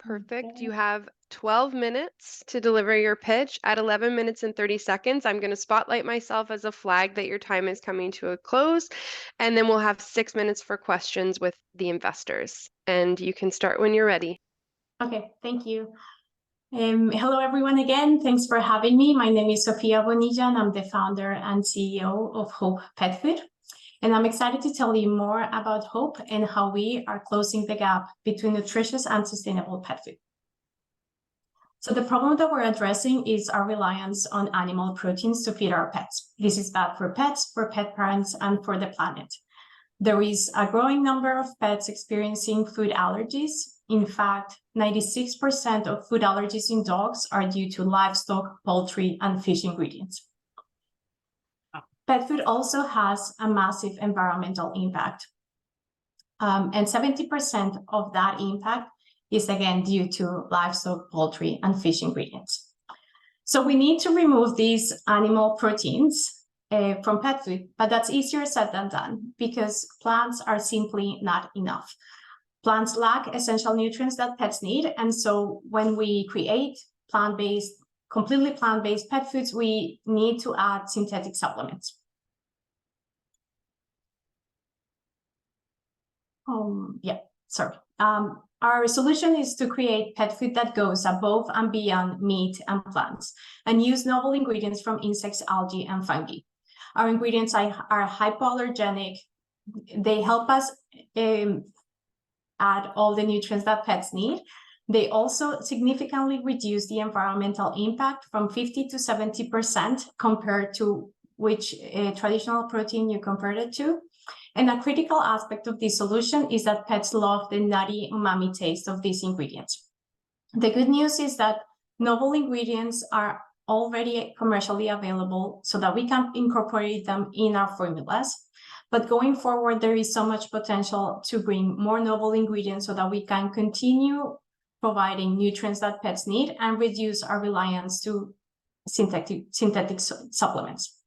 Perfect. Okay. You have 12 minutes to deliver your pitch. At 11 minutes and 30 seconds, I'm going to spotlight myself as a flag that your time is coming to a close. And then we'll have 6 minutes for questions with the investors. And you can start when you're ready. Okay, thank you. Hello, everyone, again. Thanks for having me. My name is Sofia Bonilla, and I'm the founder and CEO of Hope Pet Food. And I'm excited to tell you more about Hope and how we are closing the gap between nutritious and sustainable pet food. So the problem that we're addressing is our reliance on animal proteins to feed our pets. This is bad for pets, for pet parents, and for the planet. There is a growing number of pets experiencing food allergies. In fact, 96% of food allergies in dogs are due to livestock, poultry, and fish ingredients. Pet food also has a massive environmental impact. And 70% of that impact is again due to livestock, poultry, and fish ingredients. So we need to remove these animal proteins from pet food, but that's easier said than done because plants are simply not enough. Plants lack essential nutrients that pets need, and so when we create completely plant-based pet foods, we need to add synthetic supplements. Our solution is to create pet food that goes above and beyond meat and plants and use novel ingredients from insects, algae, and fungi. Our ingredients are hypoallergenic. They help us add all the nutrients that pets need. They also significantly reduce the environmental impact from 50 to 70% compared to which traditional protein you compared it to. And a critical aspect of this solution is that pets love the nutty umami taste of these ingredients. The good news is that novel ingredients are already commercially available so that we can incorporate them in our formulas. But going forward, there is so much potential to bring more novel ingredients so that we can continue providing nutrients that pets need and reduce our reliance to synthetic supplements.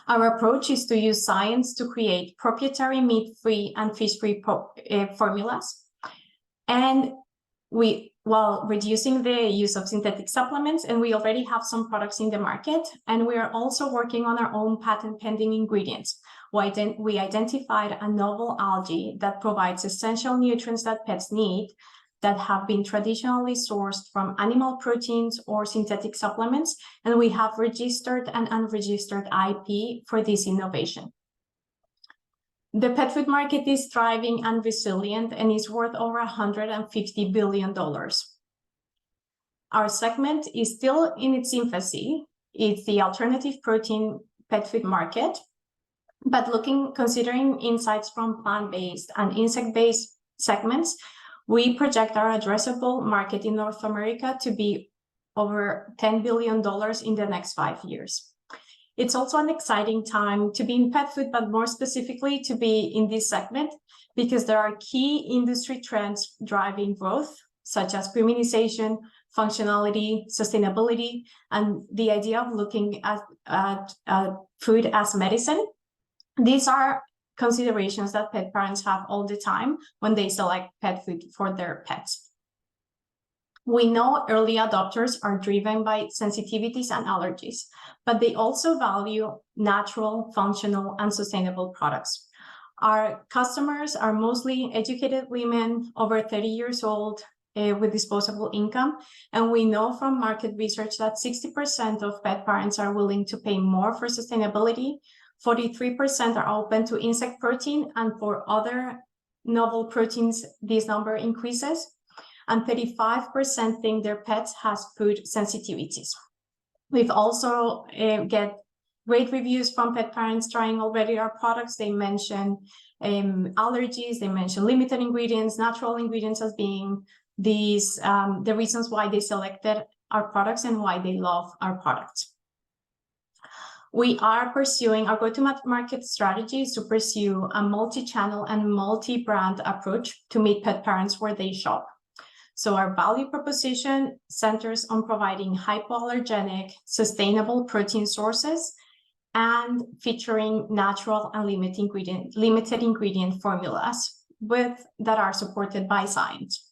Our approach is to use science to create proprietary meat-free and fish-free formulas, and while reducing the use of synthetic supplements, and we already have some products in the market, and we are also working on our own patent-pending ingredients. We identified a novel algae that provides essential nutrients that pets need that have been traditionally sourced from animal proteins or synthetic supplements, and we have registered and unregistered IP for this innovation. The pet food market is thriving and resilient and is worth over $150 billion. Our segment is still in its infancy. It's the alternative protein pet food market, but considering insights from plant-based and insect-based segments, we project our addressable market in North America to be over $10 billion in the next 5 years. It's also an exciting time to be in pet food, but more specifically to be in this segment because there are key industry trends driving growth, such as premiumization, functionality, sustainability, and the idea of looking at food as medicine. These are considerations that pet parents have all the time when they select pet food for their pets. We know early adopters are driven by sensitivities and allergies, but they also value natural, functional, and sustainable products. Our customers are mostly educated women over 30 years old with disposable income, and we know from market research that 60% of pet parents are willing to pay more for sustainability. 43% are open to insect protein, and for other novel proteins, this number increases. And 35% think their pets has food sensitivities. We've also get great reviews from pet parents trying already our products. They mention allergies, they mention limited ingredients, natural ingredients as being these the reasons why they selected our products and why they love our products. We are pursuing our go-to-market strategies to pursue a multi-channel and multi-brand approach to meet pet parents where they shop. So our value proposition centers on providing hypoallergenic, sustainable protein sources and featuring natural and limited ingredient formulas that are supported by science.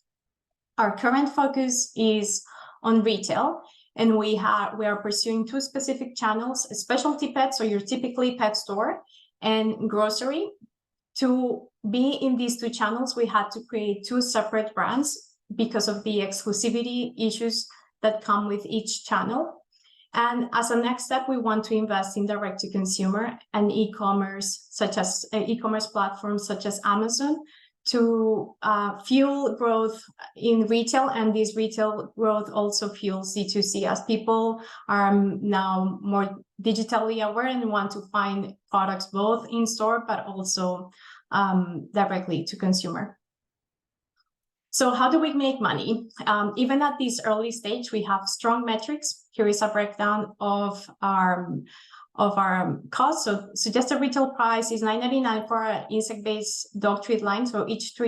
Our current focus is on retail, and we are pursuing two specific channels: specialty pets, so your typically pet store, and grocery. To be in these two channels, we had to create two separate brands because of the exclusivity issues that come with each channel. And as a next step, we want to invest in direct to consumer and e-commerce, such as e-commerce platforms such as Amazon, to fuel growth in retail. And this retail growth also fuels C2C, as people are now more digitally aware and want to find products both in store but also directly to consumer. So how do we make money? Even at this early stage, we have strong metrics. Here is a breakdown of our costs. So suggested retail price is $9.99 for an insect-based dog treat line. So each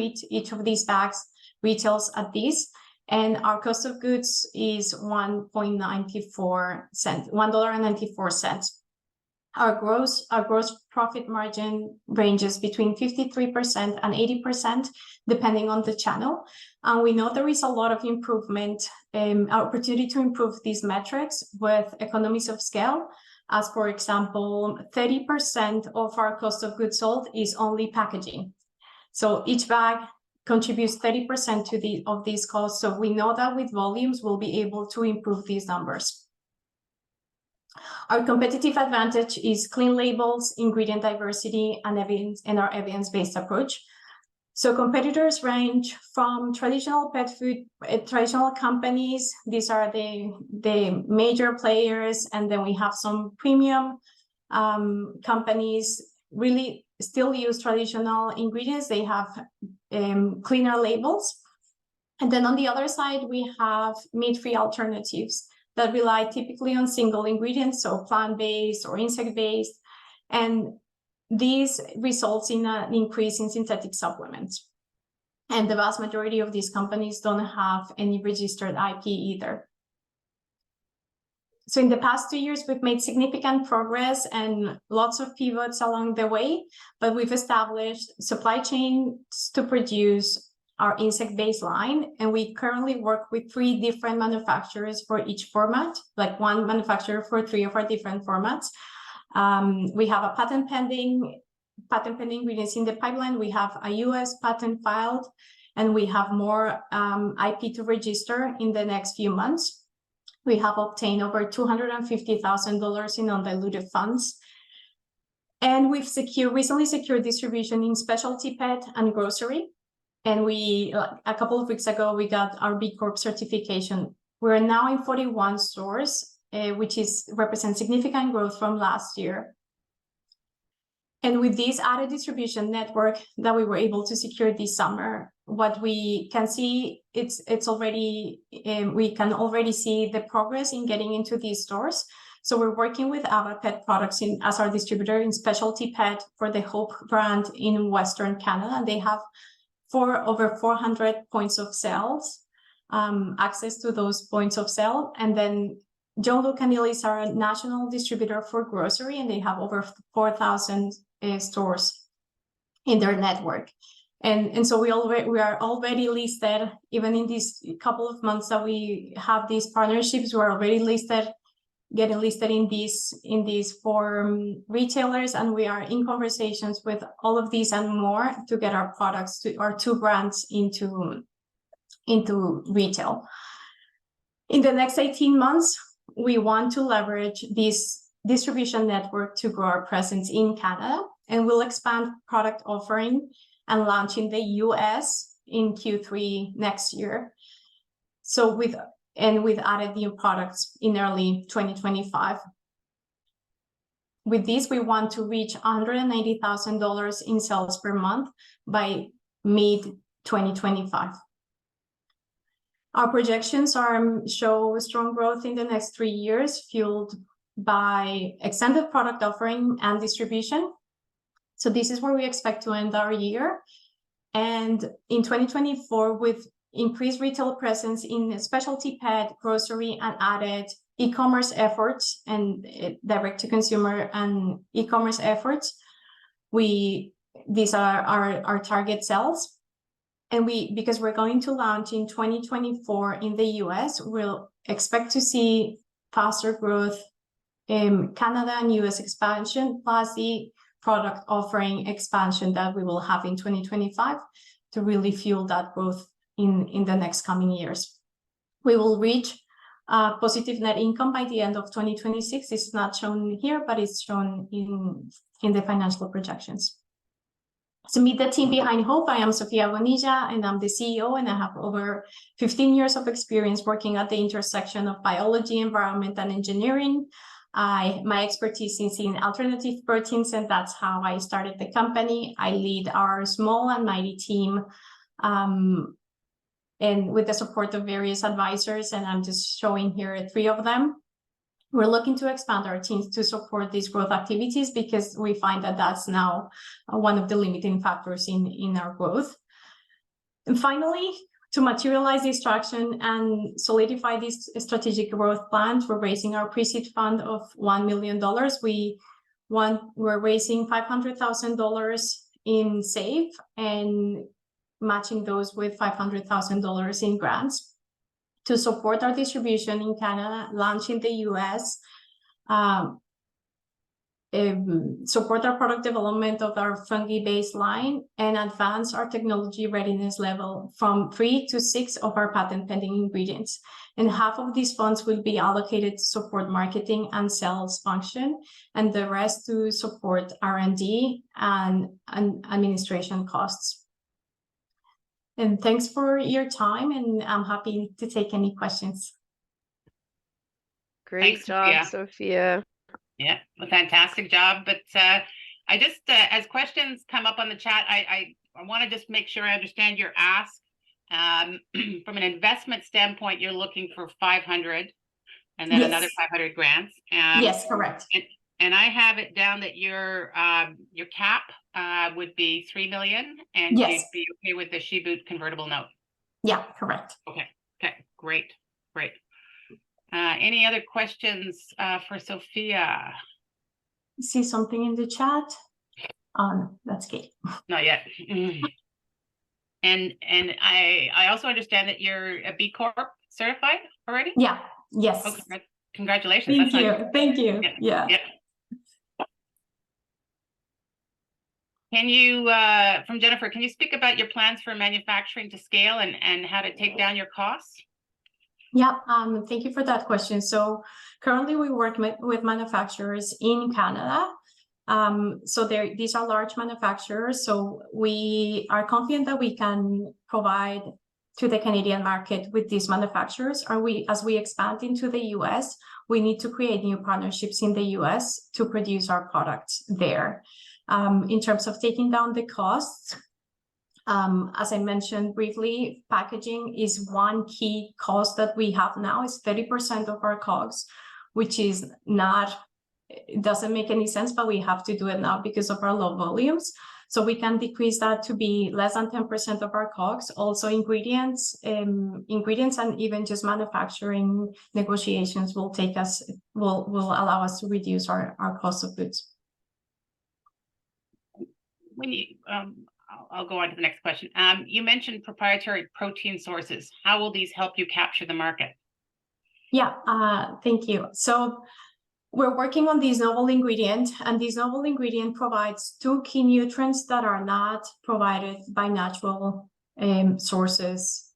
of these bags retails at this. And our cost of goods is $1.94. Our gross profit margin ranges between 53% and 80%, depending on the channel. And we know there is a lot of improvement, opportunity to improve these metrics with economies of scale. As for example, 30% of our cost of goods sold is only packaging. So each bag contributes 30% of these costs. So we know that with volumes, we'll be able to improve these numbers. Our competitive advantage is clean labels, ingredient diversity, and our evidence-based approach. So competitors range from traditional pet food, traditional companies. These are the major players. And then we have some premium companies really still use traditional ingredients. They have cleaner labels. And then on the other side, we have meat-free alternatives that rely typically on single ingredients, so plant-based or insect-based. And these results in an increase in synthetic supplements. And the vast majority of these companies don't have any registered IP either. So in the past 2 years, we've made significant progress and lots of pivots along the way, but we've established supply chains to produce our insect-based line, and we currently work with 3 different manufacturers for each format, like one manufacturer for 3 of our different formats. We have a patent pending ingredients in the pipeline. We have a US patent filed, and we have more IP to register in the next few months. We have obtained over $250,000 in undiluted funds. And we've recently secured distribution in specialty pet and grocery. And a couple of weeks ago, we got our B Corp certification. We're now in 41 stores, which represents significant growth from last year. And with this added distribution network that we were able to secure this summer, what we can see, we can already see the progress in getting into these stores. So we're working with Ava Pet Products as our distributor in specialty pet for the Hope brand in Western Canada. And they have over 400 points of sales, access to those points of sale. And then John Luke and Neil is our national distributor for grocery, and they have over 4,000 stores in their network. And so we are already listed, even in these couple of months that we have these partnerships, we're already getting listed in these 4 retailers, and we are in conversations with all of these and more to get our products, our 2 brands into retail. In the next 18 months, we want to leverage this distribution network to grow our presence in Canada, and we'll expand product offering and launch in the US in Q3 next year. So with added new products in early 2025. With this, we want to reach $190,000 in sales per month by mid-2025. Our projections show strong growth in the next 3 years, fueled by extended product offering and distribution. So this is where we expect to end our year. And in 2024, with increased retail presence in specialty pet, grocery, and added e-commerce efforts and direct-to-consumer and e-commerce efforts, these are our target sales. And because we're going to launch in 2024 in the US, we'll expect to see faster growth in Canada and US expansion, plus the product offering expansion that we will have in 2025 to really fuel that growth in the next coming years. We will reach positive net income by the end of 2026. It's not shown here, but it's shown in the financial projections. To meet the team behind Hope, I am Sofia Bonilla, and I'm the CEO, and I have over 15 years of experience working at the intersection of biology, environment, and engineering. My expertise is in alternative proteins, and that's how I started the company. I lead our small and mighty team, and with the support of various advisors, and I'm just showing here 3 of them. We're looking to expand our teams to support these growth activities because we find that that's now one of the limiting factors in our growth. And finally, to materialize this traction and solidify these strategic growth plans, we're raising our pre-seed fund of $1 million. We're raising $500,000 in SAVE and matching those with $500,000 in grants to support our distribution in Canada, launch in the US, support our product development of our fungi-based line, and advance our technology readiness level from 3 to 6 of our patent pending ingredients. And half of these funds will be allocated to support marketing and sales function, and the rest to support R&D and administration costs. And thanks for your time, and I'm happy to take any questions. Great Thanks, job, Sofia. Sophia. Yeah, a fantastic job. But I just, as questions come up on the chat, I want to just make sure I understand your ask. From an investment standpoint, you're looking for 500 and then Yes. another 500 grants. Yes, correct. And I have it down that your cap would be 3 million, and Yes. you'd be okay with the She-Boot convertible note. Yeah, correct. Okay, great. Any other questions for Sofia? See something in the chat? That's good. Not yet. And I also understand that you're a B Corp certified already? Yeah, yes. Okay, congratulations. Thank you. Thank you. Yeah. Can you, from Jennifer, can you speak about your plans for manufacturing to scale and how to take down your costs? Yeah, thank you for that question. So currently we work with manufacturers in Canada. So these are large manufacturers. So we are confident that we can provide to the Canadian market with these manufacturers. As we expand into the US, we need to create new partnerships in the US to produce our products there. In terms of taking down the costs, as I mentioned briefly, packaging is one key cost that we have now. It's 30% of our COGS, which is not, it doesn't make any sense, but we have to do it now because of our low volumes. So we can decrease that to be less than 10% of our COGS. Also ingredients and even just manufacturing negotiations will allow us to reduce our cost of goods. When you, I'll go on to the next question. You mentioned proprietary protein sources. How will these help you capture the market? Yeah, thank you. So we're working on this novel ingredient, and this novel ingredient provides 2 key nutrients that are not provided by natural sources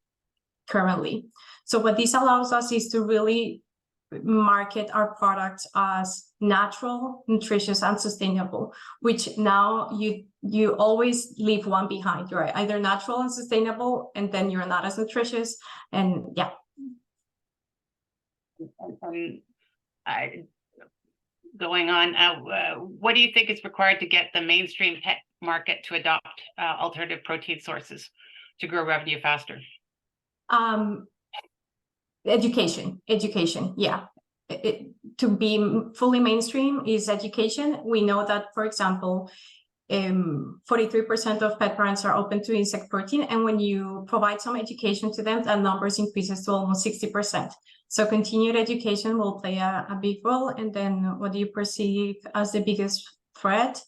currently. So what this allows us is to really market our products as natural, nutritious, and sustainable, which now you always leave one behind. You're either natural and sustainable, and then you're not as nutritious. And yeah. Going on, what do you think is required to get the mainstream pet market to adopt alternative protein sources to grow revenue faster? Education, yeah. To be fully mainstream is education. We know that, for example, 43% of pet parents are open to insect protein, and when you provide some education to them, that numbers increases to almost 60%. So continued education will play a big role. And then what do you perceive as the biggest threat?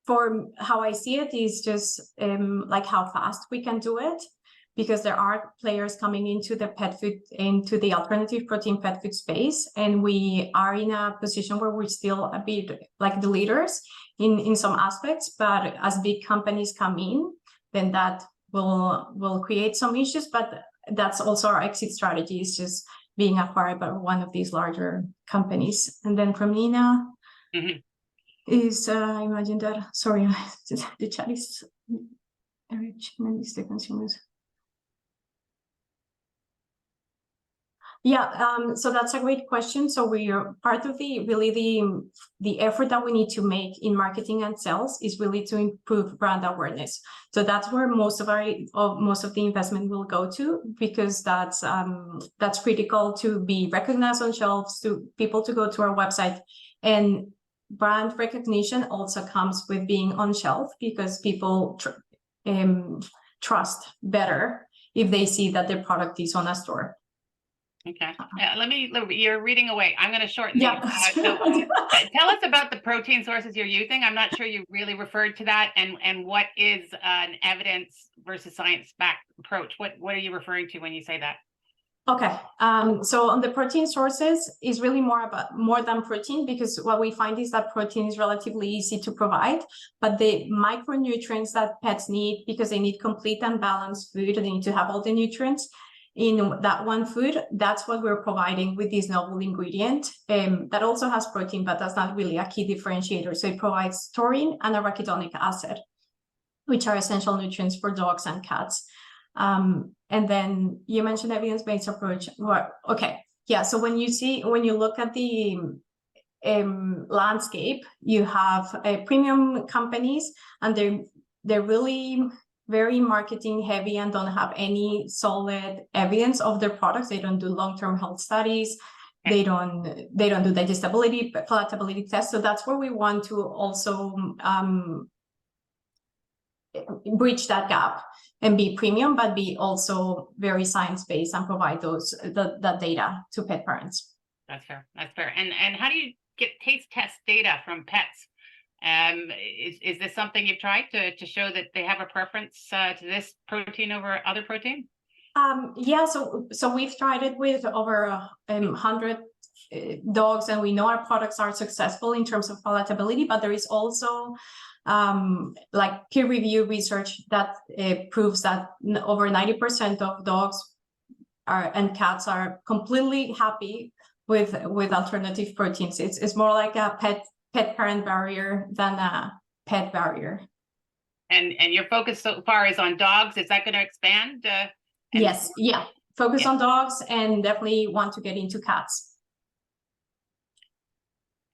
for how I see it is just like how fast we can do it, because there are players coming into the pet food, into the alternative protein pet food space, and we are in a position where we're still a bit like the leaders in some aspects. But as big companies come in, then that will create some issues. But that's also our exit strategy, is just being acquired by one of these larger companies. And then from Nina is I imagine that, sorry, the chat is the consumers. Yeah, so that's a great question. So we are part of the effort that we need to make in marketing and sales is really to improve brand awareness. So that's where most of the investment will go to, because that's critical to be recognized on shelves, to people to go to our website. And brand recognition also comes with being on shelf, because people trust better if they see that their product is on a store. Okay. You're reading away. I'm going to shorten Yeah. these. So tell us about the protein sources you're using. I'm not sure you really referred to that, and what is an evidence versus science-backed approach? What are you referring to when you say that? Okay. So on the protein sources is really more than protein, because what we find is that protein is relatively easy to provide, but the micronutrients that pets need, because they need complete and balanced food, and they need to have all the nutrients in that one food, that's what we're providing with this novel ingredient that also has protein, but that's not really a key differentiator. So it provides taurine and arachidonic acid, which are essential nutrients for dogs and cats. And then you mentioned evidence-based approach. Okay, yeah. So when you look at the landscape, you have premium companies, and they're really very marketing heavy and don't have any solid evidence of their products. They don't do long-term health studies. They don't do digestibility, palatability tests. So that's where we want to also bridge that gap and be premium, but be also very science-based and provide that data to pet parents. That's fair. That's fair. And how do you get taste test data from pets? Is this something you've tried to show that they have a preference to this protein over other protein? Yeah, so we've tried it with over 100 dogs, and we know our products are successful in terms of palatability, but there is also like peer review research that proves that over 90% of dogs and cats are completely happy with alternative proteins. It's more like a pet parent barrier than a pet barrier. And your focus so far is on dogs. Is that going to expand? Yes, yeah. Focus on dogs, and definitely want to get into cats.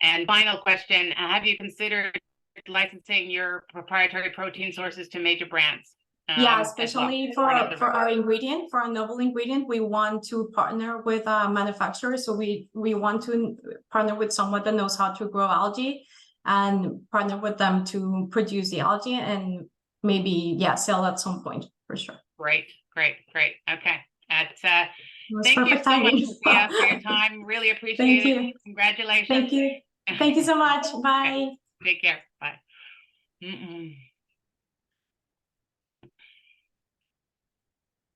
And final question, have you considered licensing your proprietary protein sources to major brands? Yeah, especially for our ingredient, for our novel ingredient, we want to partner with a manufacturer. So we want to partner with someone that knows how to grow algae, and partner with them to produce the algae, and maybe sell at some point, for sure. Great. Okay. Thank you so much, Sofia, for your time. Really appreciate it. Congratulations. Thank you so much. Bye. Take care. Bye.